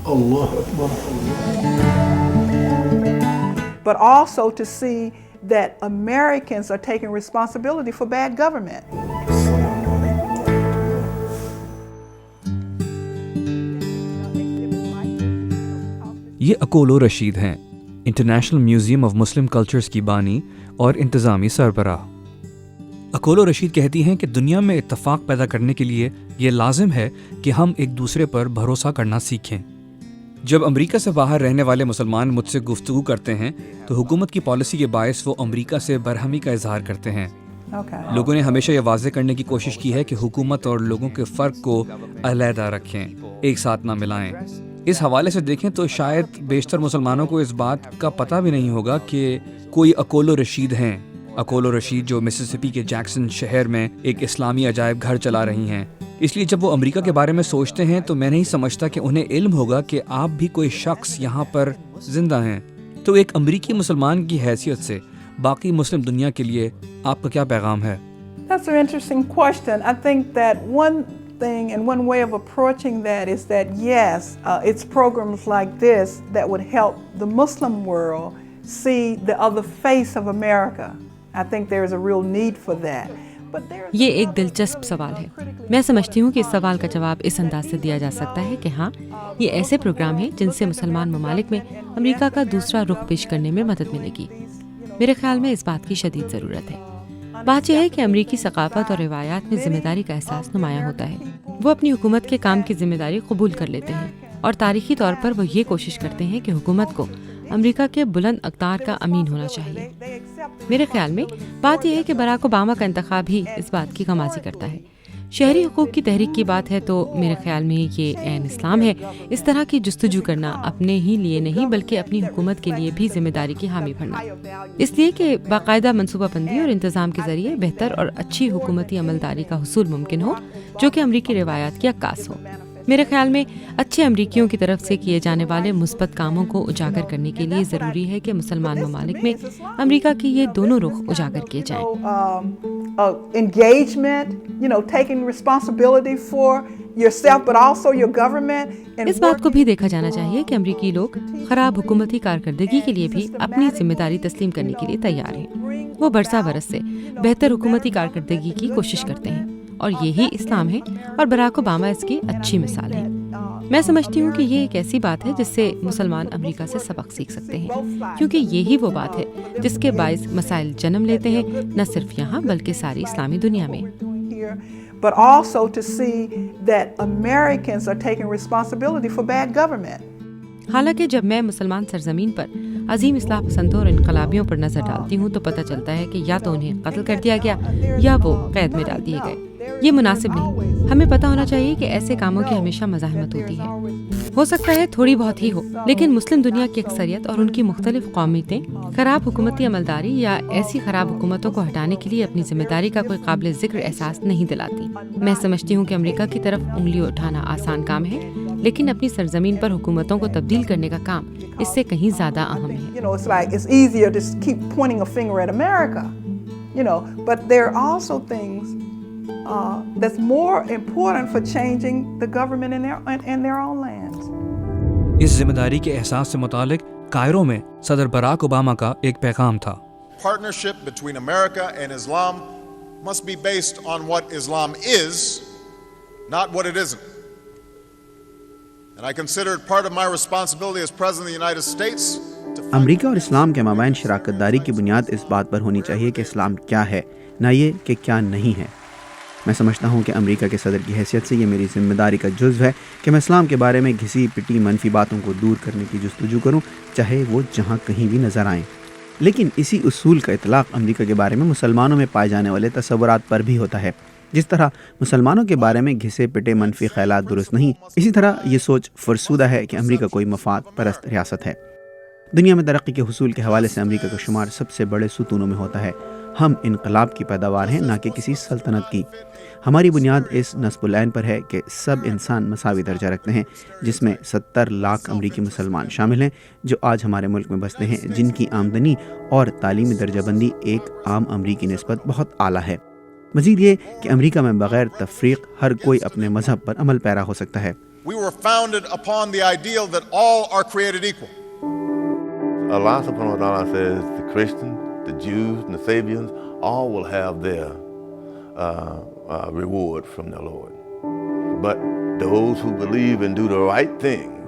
Allah Akbar. But also to see that Americans are taking responsibility for bad government. یہ اکولو رشید ہیں، international museum of Muslim cultures کی بانی اور انتظامی سربراہ۔ اکولو رشید کہتی ہیں کہ دنیا میں اتفاق پیدا کرنے کے لیے یہ لازم ہے کہ ہم ایک دوسرے پر بھروسہ کرنا سیکھیں۔ جب امریکہ سے باہر رہنے والے مسلمان مجھ سے گفتگو کرتے ہیں تو حکومت کی پالیسی کے باعث وہ امریکہ سے برہمی کا اظہار کرتے ہیں۔ لوگوں نے ہمیشہ یہ واضح کرنے کی کوشش کی ہے کہ حکومت اور لوگوں کے فرق کو علیحدہ رکھیں، ایک ساتھ نہ ملائیں۔ اس حوالے سے دیکھیں تو شاید بیشتر مسلمانوں کو اس بات کا پتہ بھی نہیں ہوگا کہ کوئی اکولو رشید ہیں۔ اکولو رشید جو مسیسپی کے جیکسن شہر میں ایک اسلامی عجائب گھر چلا رہی ہیں۔ اس لیے جب وہ امریکہ کے بارے میں سوچتے ہیں تو میں نہیں سمجھتا کہ انہیں علم ہوگا کہ آپ بھی کوئی شخص یہاں پر زندہ ہیں۔ تو ایک امریکی مسلمان کی حیثیت سے باقی مسلم دنیا کے لیے آپ کا کیا پیغام ہے؟ That's an interesting question. I think that one thing and one way of approaching that is that yes, it's programs like this that would help the Muslim world see the other face of America. I think there is a real need for that. یہ ایک دلچسپ سوال ہے۔ میں سمجھتی ہوں کہ اس سوال کا جواب اس انداز سے دیا جا سکتا ہے کہ ہاں، یہ ایسے پروگرام ہیں جن سے مسلمان ممالک میں امریکہ کا دوسرا رخ پیش کرنے میں مدد ملے گی۔ میرے خیال میں اس بات کی شدید ضرورت ہے۔ بات یہ ہے کہ امریکی ثقافت اور روایات میں ذمہ داری کا احساس نمایاں ہوتا ہے۔ وہ اپنی حکومت کے کام کی ذمہ داری قبول کر لیتے ہیں اور تاریخی طور پر وہ یہ کوشش کرتے ہیں کہ حکومت کو امریکہ کے بلند اقدار کا امین ہونا چاہیے۔ میرے خیال میں بات یہ ہے کہ باراک اوباما کا انتخاب ہی اس بات کی غمازی کرتا ہے۔ شہری حقوق کی تحریک کی بات ہے تو میرے خیال میں یہ عین اسلام ہے۔ اس طرح کی جستجو کرنا اپنے ہی لیے نہیں بلکہ اپنی حکومت کے لیے بھی ذمہ داری کی حامی بننا، اس لیے کہ باقاعدہ منصوبہ بندی اور انتظام کے ذریعے بہتر اور اچھی حکومتی عملداری کا حصول ممکن ہو جو کہ امریکی روایات کی عکاس ہو۔ میرے خیال میں اچھے امریکیوں کی طرف سے کیے جانے والے مثبت کاموں کو اجاگر کرنے کے لیے ضروری ہے کہ مسلمان ممالک میں امریکہ کی یہ دونوں رخ اجاگر کیے جائیں۔ اس بات کو بھی دیکھا جانا چاہیے کہ امریکی لوگ خراب حکومتی کارکردگی کے لیے بھی اپنی ذمہ داری تسلیم کرنے کے لیے تیار ہیں۔ وہ برسا برس سے بہتر حکومتی کارکردگی کی کوشش کرتے ہیں اور یہی اسلام ہے، اور باراک اوباما اس کی اچھی مثال ہے۔ میں سمجھتی ہوں کہ یہ ایک ایسی بات ہے جس سے مسلمان امریکہ سے سبق سیکھ سکتے ہیں، کیونکہ یہی وہ بات ہے جس کے باعث مسائل جنم لیتے ہیں، نہ صرف یہاں بلکہ ساری اسلامی دنیا میں۔ But also to see that Americans are taking responsibility for bad government. حالانکہ جب میں مسلمان سرزمین پر عظیم اصلاح پسندوں اور انقلابیوں پر نظر ڈالتی ہوں تو پتہ چلتا ہے کہ یا تو انہیں قتل کر دیا گیا یا وہ قید میں ڈال دیے گئے۔ یہ مناسب نہیں۔ ہمیں پتہ ہونا چاہیے کہ ایسے کاموں کی ہمیشہ مزاحمت ہوتی ہے۔ ہو سکتا ہے تھوڑی بہت ہی ہو، لیکن مسلم دنیا کی اکثریت اور ان کی مختلف قومیتیں خراب حکومتی عملداری یا ایسی خراب حکومتوں کو ہٹانے کے لیے اپنی ذمہ داری کا کوئی قابل ذکر احساس نہیں دلاتی۔ میں سمجھتی ہوں کہ امریکہ کی طرف انگلی اٹھانا آسان کام ہے، لیکن اپنی سرزمین پر حکومتوں کو تبدیل کرنے کا کام اس سے کہیں زیادہ اہم ہے۔ That's more important for changing the government in their own lands. اس ذمہ داری کے احساس سے متعلق کائرو میں صدر باراک اوباما کا ایک پیغام تھا۔ Partnership between America and Islam must be based on what Islam is, not what it isn't. And I consider it part of my responsibility as President of the United States. امریکہ اور اسلام کے مابین شراکت داری کی بنیاد اس بات پر ہونی چاہیے کہ اسلام کیا ہے، نہ یہ کہ کیا نہیں ہے۔ میں سمجھتا ہوں کہ امریکہ کے صدر کی حیثیت سے یہ میری ذمہ داری کا جزو ہے کہ میں اسلام کے بارے میں گھسی پٹی منفی باتوں کو دور کرنے کی جستجو کروں، چاہے وہ جہاں کہیں بھی نظر آئیں۔ لیکن اسی اصول کا اطلاق امریکہ کے بارے میں مسلمانوں میں پائے جانے والے تصورات پر بھی ہوتا ہے۔ جس طرح مسلمانوں کے بارے میں گھسے پٹے منفی خیالات درست نہیں، اسی طرح یہ سوچ فرسودہ ہے کہ امریکہ کوئی مفاد پرست ریاست ہے۔ دنیا میں ترقی کے حصول کے حوالے سے امریکہ کا شمار سب سے بڑے ستونوں میں ہوتا ہے۔ ہم انقلاب کی پیداوار ہیں، نہ کہ کسی سلطنت کی۔ ہماری بنیاد اس نصب العین پر ہے کہ سب انسان مساوی درجہ رکھتے ہیں، جس میں 70 لاکھ امریکی مسلمان شامل ہیں جو آج ہمارے ملک میں بستے ہیں، جن کی آمدنی اور تعلیمی درجہ بندی ایک عام امریکی نسبت بہت اعلیٰ ہے۔ مزید یہ کہ امریکہ میں بغیر تفریق ہر کوئی اپنے مذہب پر عمل پیرا ہو سکتا ہے۔ We were founded upon the ideal that all are created equal. Allah subhanahu wa ta'ala says the Christians, the Jews, and the Sabians all will have their reward from the Lord. But those who believe and do the right thing